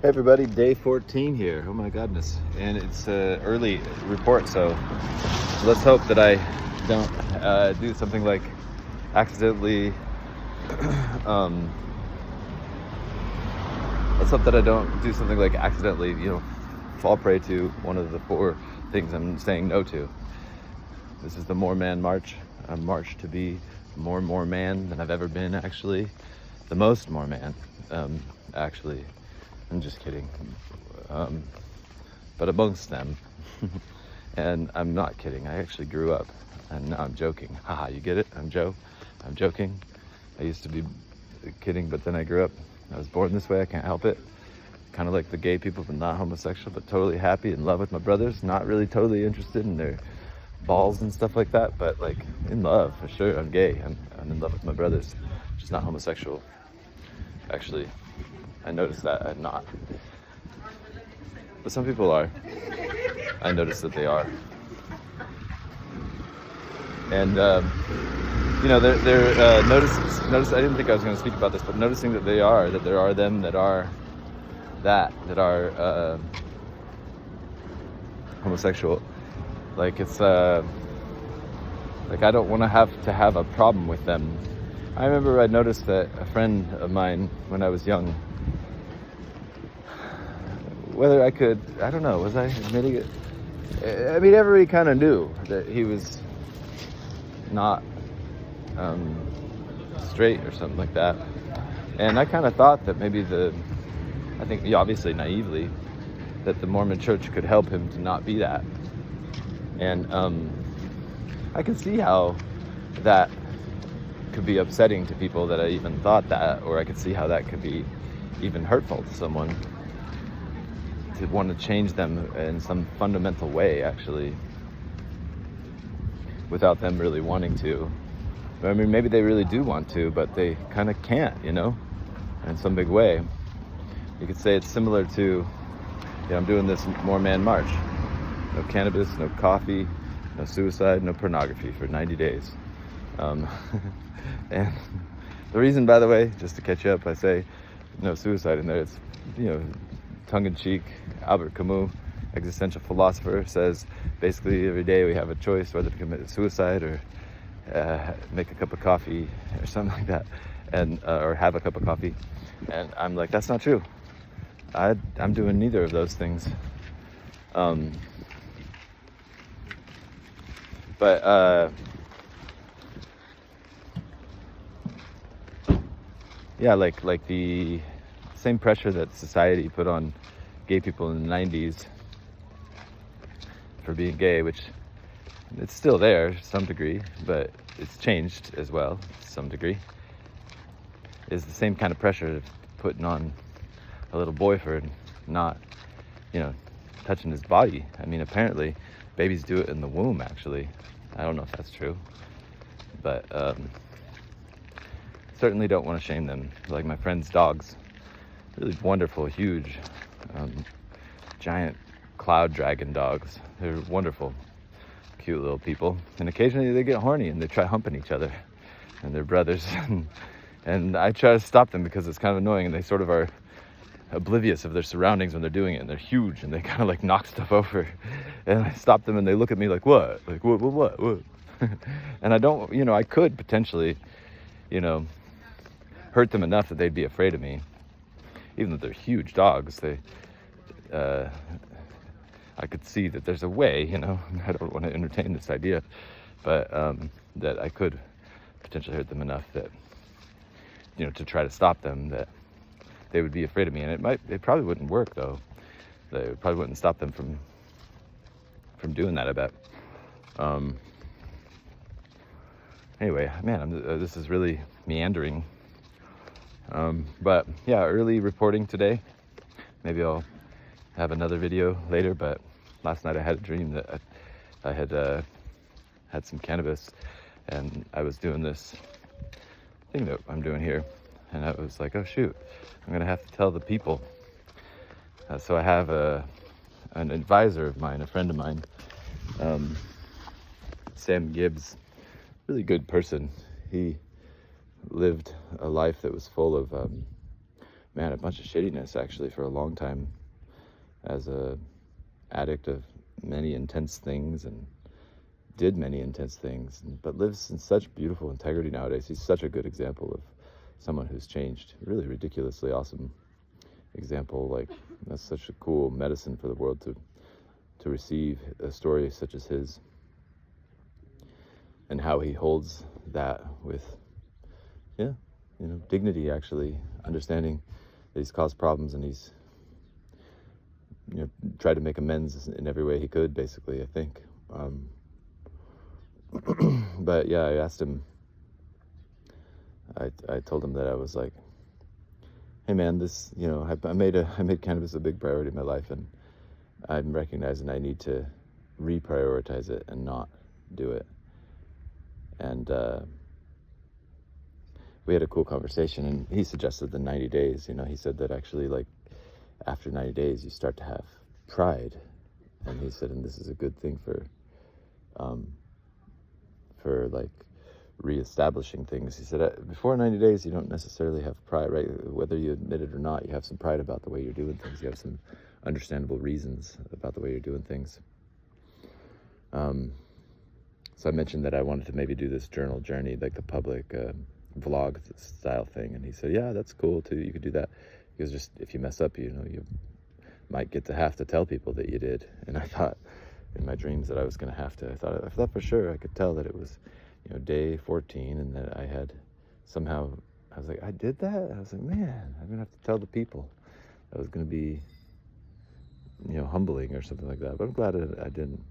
Hey everybody, day 14 here. Oh my goodness. And it's an early report, so let's hope that I don't do something like accidentally let's hope that I don't do something like accidentally, fall prey to one of the 4 things I'm saying no to. This is the More Man March. A march to be more man than I've ever been, actually. The most more man, actually. I'm just kidding. But amongst them. And I'm not kidding. I actually grew up. And now I'm joking. Haha, you get it? I'm joking. I used to be kidding, but then I grew up. I was born this way. I can't help it. Kind of like the gay people, but not homosexual, but totally happy, in love with my brothers. Not really totally interested in their balls and stuff like that, but like in love for sure. I'm gay. I'm in love with my brothers. Just not homosexual. Actually, I noticed that I'm not. But some people are. I noticed that they are. And they're notice. I didn't think I was going to speak about this, but noticing that there are them that are homosexual. Like it's like I don't want to have a problem with them. I remember I noticed that a friend of mine when I was young, whether I could, I don't know, was I admitting it? I mean, everybody kind of knew that he was not straight or something like that. And I kind of thought that maybe I think obviously naively, that the Mormon church could help him to not be that. And I can see how that could be upsetting to people that I even thought that, or I could see how that could be even hurtful to someone, to want to change them in some fundamental way, actually, without them really wanting to. I mean, maybe they really do want to, but they kind of can't, in some big way. You could say it's similar to, I'm doing this More Man March. No cannabis, no coffee, no suicide, no pornography for 90 days. And the reason, by the way, just to catch you up, I say no suicide in there. It's, tongue-in-cheek. Albert Camus, existential philosopher, says basically every day we have a choice whether to commit suicide or make a cup of coffee or something like that, and or have a cup of coffee. And I'm like, that's not true. I'm doing neither of those things. But yeah, like the same pressure that society put on gay people in the 90s for being gay, which it's still there to some degree, but it's changed as well to some degree, is the same kind of pressure putting on a little boy for not, touching his body. I mean, apparently babies do it in the womb, actually. I don't know if that's true, but certainly don't want to shame them. Like my friend's dogs, really wonderful, huge, giant cloud dragon dogs. They're wonderful, cute little people. And occasionally they get horny and they try humping each other, and they're brothers. And I try to stop them because it's kind of annoying, and they sort of are oblivious of their surroundings when they're doing it, and they're huge and they kind of like knock stuff over. And I stop them and they look at me like, what? Like, what? And I don't, I could potentially, hurt them enough that they'd be afraid of me. Even though they're huge dogs, I could see that there's a way, I don't want to entertain this idea, but that I could potentially hurt them enough that, to try to stop them, that they would be afraid of me. And it probably wouldn't work, though. It probably wouldn't stop them from doing that, I bet. Anyway, man, this is really meandering. But yeah, early reporting today. Maybe I'll have another video later, but last night I had a dream that I had had some cannabis, and I was doing this thing that I'm doing here, and I was like, oh shoot, I'm gonna have to tell the people. So I have an advisor of mine, a friend of mine, Sam Gibbs, really good person. He lived a life that was full of man, a bunch of shittiness actually for a long time as a addict of many intense things, and did many intense things, but lives in such beautiful integrity nowadays. He's such a good example of someone who's changed. Really ridiculously awesome example. Like, that's such a cool medicine for the world to receive a story such as his, and how he holds that with, dignity, actually, understanding that he's caused problems, and he's, tried to make amends in every way he could, basically, I think. But yeah, I asked him, I told him that I was like, hey man, this, I made cannabis a big priority in my life, and I'm recognizing I need to reprioritize it and not do it. And we had a cool conversation, and he suggested the 90 days. He said that actually, like, after 90 days, you start to have pride. And he said, and this is a good thing for like reestablishing things. He said, before 90 days, you don't necessarily have pride, right? Whether you admit it or not, you have some pride about the way you're doing things. You have some understandable reasons about the way you're doing things. So I mentioned that I wanted to maybe do this journal journey, like the public vlog style thing. And he said, yeah, that's cool too. You could do that. Because just if you mess up, you might get to have to tell people that you did. And I thought in my dreams that I was going to have to. I thought for sure I could tell that it was, day 14, and that I had somehow, I was like, I did that? I was like, man, I'm going to have to tell the people. That was going to be, humbling or something like that. But I'm glad I didn't.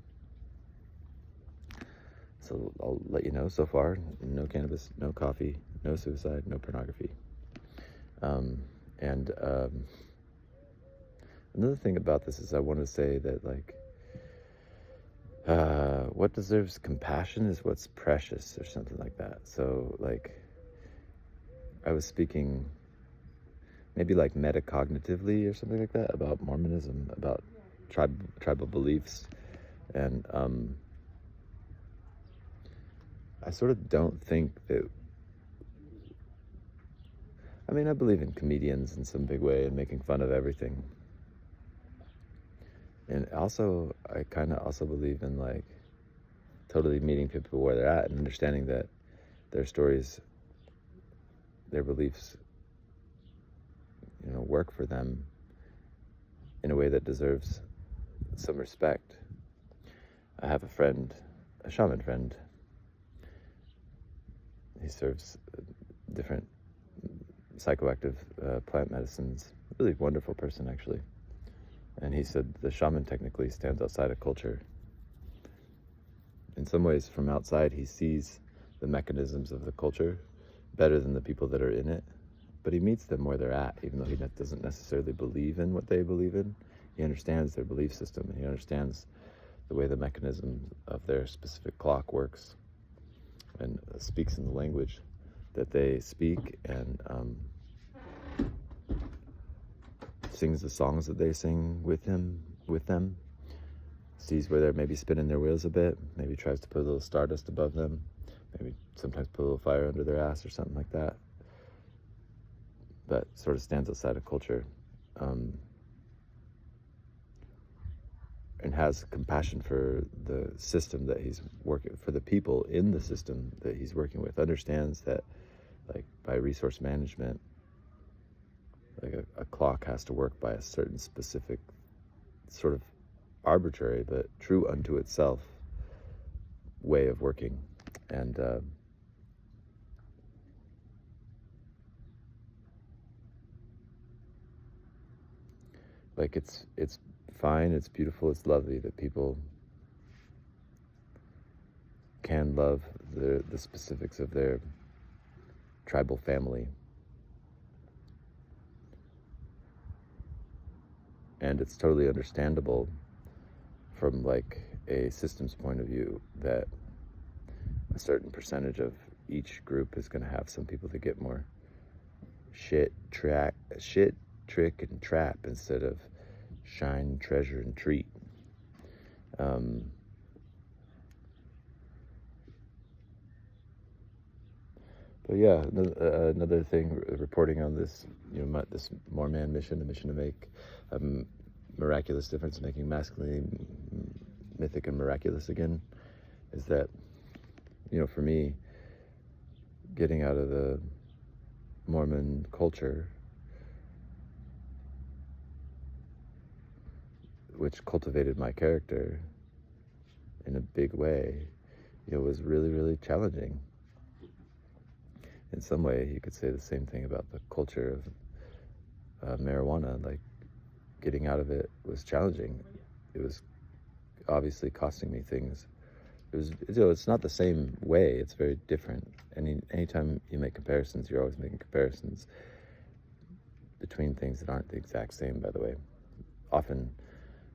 So I'll let you know, so far, no cannabis, no coffee, no suicide, no pornography. Another thing about this is I want to say that, like, what deserves compassion is what's precious, or something like that. So, like, I was speaking maybe like metacognitively or something like that about Mormonism, about tribal beliefs, and I sort of don't think that, I believe in comedians in some big way and making fun of everything. And also, I kind of also believe in, like, totally meeting people where they're at and understanding that their stories, their beliefs, work for them in a way that deserves some respect. I have a shaman friend. He serves different psychoactive plant medicines. Really wonderful person, actually. And he said the shaman technically stands outside of culture. In some ways, from outside, he sees the mechanisms of the culture better than the people that are in it. But he meets them where they're at, even though he doesn't necessarily believe in what they believe in. He understands their belief system, and he understands the way the mechanism of their specific clock works, and speaks in the language that they speak, and sings the songs that they sing with them, sees where they're maybe spinning their wheels a bit, maybe tries to put a little stardust above them, maybe sometimes put a little fire under their ass or something like that, but sort of stands outside of culture, and has compassion for the system that he's working, for the people in the system that he's working with, understands that, like, by resource management, like a clock has to work by a certain specific, sort of arbitrary but true unto itself way of working. And like, it's fine, it's beautiful, it's lovely that people can love the specifics of their tribal family. And it's totally understandable from, like, a systems point of view that a certain percentage of each group is going to have some people that get more shit, trick, and trap instead of shine, treasure, and treat. But yeah, another thing, reporting on this, this More Man mission, the mission to make a miraculous difference, making masculinity mythic and miraculous again, is that, for me, getting out of the Mormon culture, which cultivated my character in a big way, was really, really challenging. In some way, you could say the same thing about the culture of marijuana. Like, getting out of it was challenging. It was obviously costing me things. It's not the same way. It's very different. Anytime you make comparisons, you're always making comparisons between things that aren't the exact same, by the way. Often,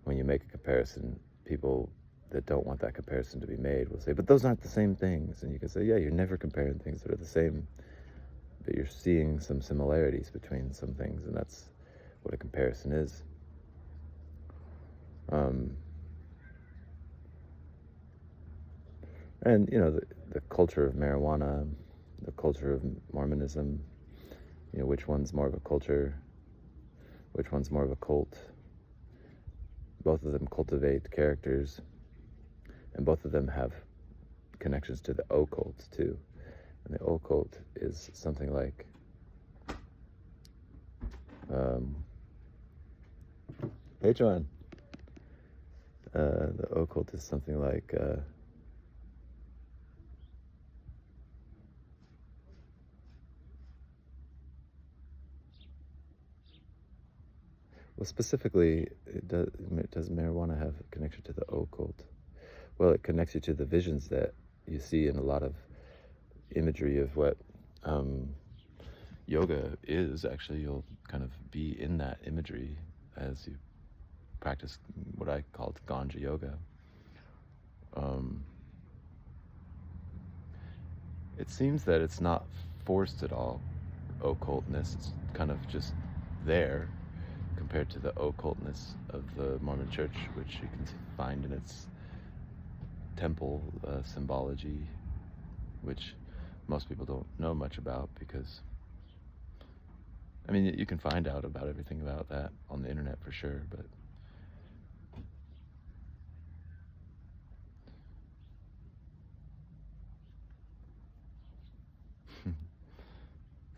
when you make a comparison, people that don't want that comparison to be made will say, but those aren't the same things. And you can say, yeah, you're never comparing things that are the same, but you're seeing some similarities between some things, and that's what a comparison is. And, the culture of marijuana, the culture of Mormonism, which one's more of a culture, which one's more of a cult. Both of them cultivate characters, and both of them have connections to the occult, too. And the occult is something like, hey, John. The occult is something like, well, specifically, does marijuana have a connection to the occult? Well, it connects you to the visions that you see in a lot of imagery of what yoga is. Actually, you'll kind of be in that imagery as you practice what I called ganja yoga. It seems that it's not forced at all, occultness. It's kind of just there compared to the occultness of the Mormon Church, which you can find in its temple symbology, which most people don't know much about because, you can find out about everything about that on the internet for sure, but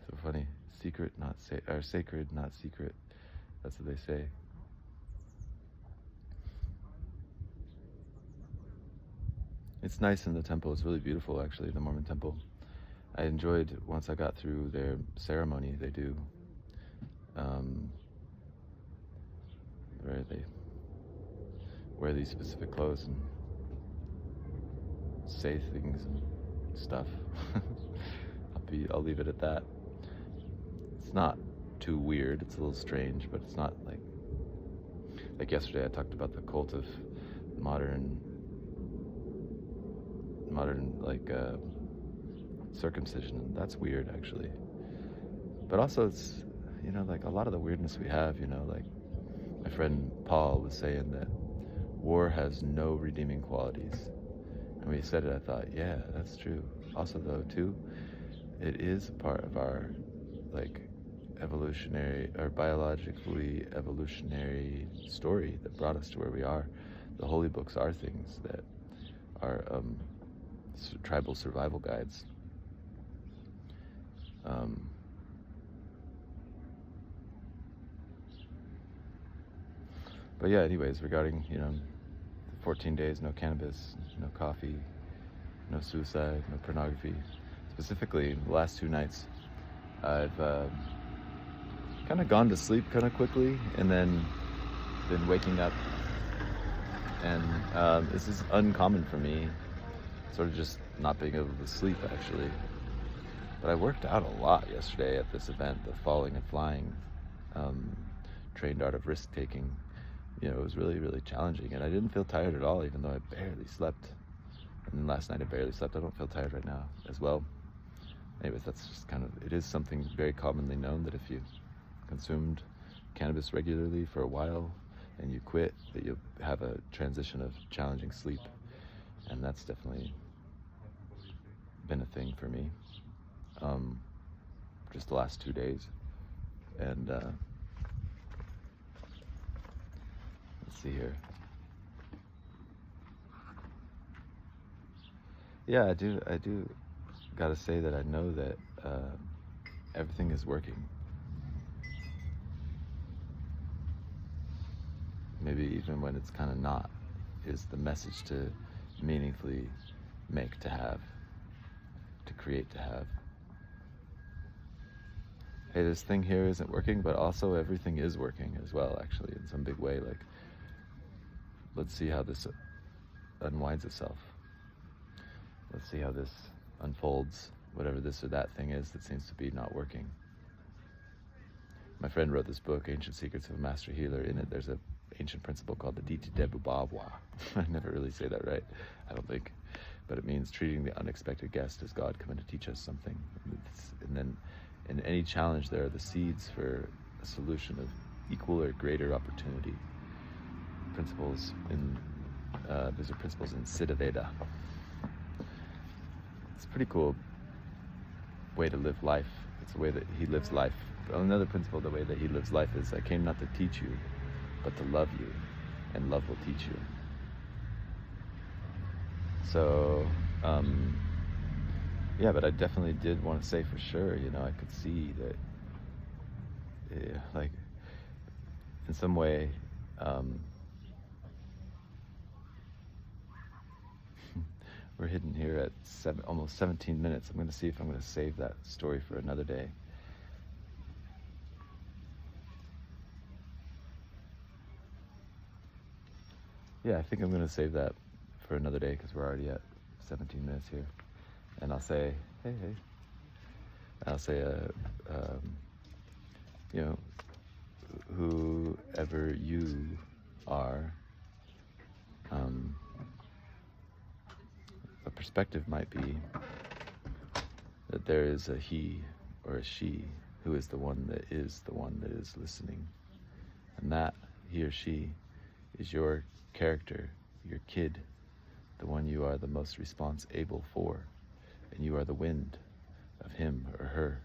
so funny. Secret, not or sacred, not secret. That's what they say. It's nice in the temple. It's really beautiful, actually, the Mormon temple. I enjoyed, once I got through their ceremony they do, where they wear these specific clothes and say things and stuff. I'll leave it at that. It's not too weird. It's a little strange, but it's not like yesterday I talked about the cult of modern circumcision. That's weird, actually. But also it's, like a lot of the weirdness we have, like my friend Paul was saying that war has no redeeming qualities. And when he said it, I thought, yeah, that's true. Also, though, too, it is a part of our, evolutionary or biologically evolutionary story that brought us to where we are. The holy books are things that are tribal survival guides. But yeah, anyways, regarding, 14 days, no cannabis, no coffee, no suicide, no pornography. Specifically, the last 2 nights, I've kind of gone to sleep kind of quickly and then been waking up. And this is uncommon for me, sort of just not being able to sleep, actually. But I worked out a lot yesterday at this event, the Falling and Flying, trained art of risk-taking. It was really, really challenging, and I didn't feel tired at all, even though I barely slept. And then last night I barely slept. I don't feel tired right now as well. Anyways, that's just it is something very commonly known that if you consumed cannabis regularly for a while and you quit, that you'll have a transition of challenging sleep. And that's definitely been a thing for me. just the last 2 days. And let's see here. Yeah, I do gotta say that I know that everything is working. Maybe even when it's kind of not, is the message to meaningfully make, to have, to create, to have. Hey, this thing here isn't working, but also everything is working as well, actually, in some big way. Like, let's see how this unwinds itself. Let's see how this unfolds, whatever this or that thing is that seems to be not working. My friend wrote this book, Ancient Secrets of a Master Healer. In it, there's an ancient principle called the Diti Debubabwa. I never really say that right, I don't think. But it means treating the unexpected guest as God coming to teach us something. And then in any challenge, there are the seeds for a solution of equal or greater opportunity. Principles in, these are principles in Siddha Veda. It's a pretty cool way to live life. It's the way that he lives life. Another principle, the way that he lives life is, I came not to teach you, but to love you, and love will teach you. So, yeah, but I definitely did want to say for sure, I could see that, like, in some way, we're hidden here at almost 17 minutes. I'm going to see if I'm going to save that story for another day. Yeah, I think I'm going to save that for another day because we're already at 17 minutes here. And I'll say, hey. I'll say, whoever you are, a perspective might be that there is a he or a she who is the one that is listening. And that he or she is your character, your kid, the one you are the most response-able for, and you are the wind of him or her.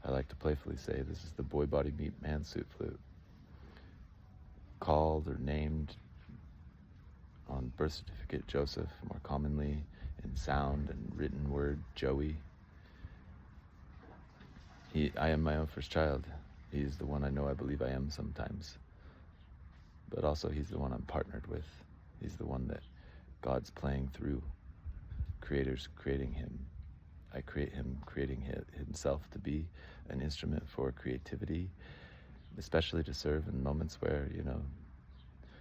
I like to playfully say this is the boy body meet man suit flute, called or named on birth certificate Joseph, more commonly in sound and written word Joey. I am my own first child. He's the one I know I believe I am sometimes. But also he's the one I'm partnered with. He's the one that God's playing through. Creator's creating him. I create him creating himself to be an instrument for creativity, especially to serve in moments where,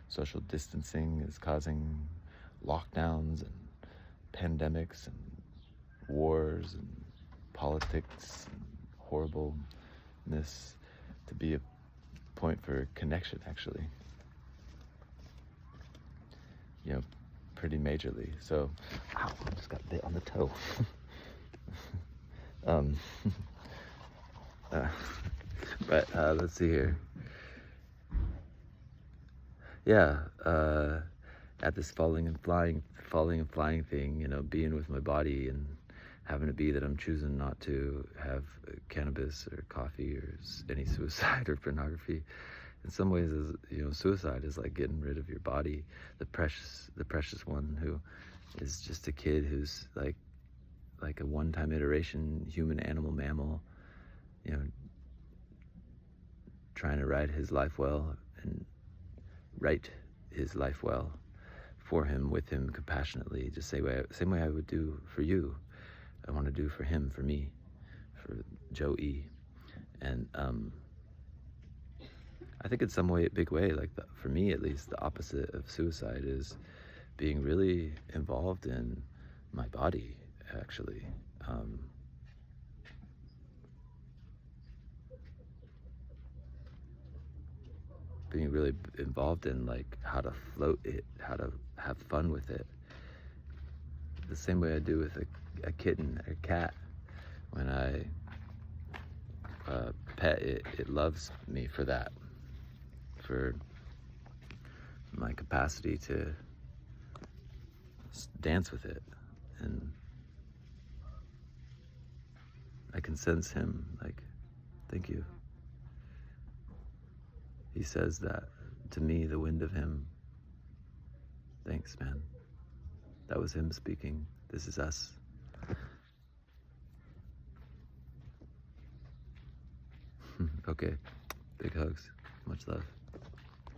social distancing is causing lockdowns and pandemics and wars and politics and horribleness, to be a point for connection, actually. Pretty majorly. So, ow, I just got bit on the toe. But let's see here. Yeah, at this falling and flying thing, being with my body and having to be that I'm choosing not to have cannabis or coffee or any suicide or pornography. In some ways, suicide is like getting rid of your body, the precious one who is just a kid who's like a one-time iteration human, animal, mammal, trying to ride his life well and write his life well for him, with him, compassionately, just same way I would do for you. I want to do for him, for me, for Joe E. And I think in some way, a big way, for me at least, the opposite of suicide is being really involved in my body, actually. Being really involved in how to float it, how to have fun with it. The same way I do with a kitten or cat. When I pet it, it loves me for that. For my capacity to dance with it. And I can sense him, like, thank you. He says that to me, the wind of him. Thanks, man. That was him speaking. This is us. Okay, big hugs, much love.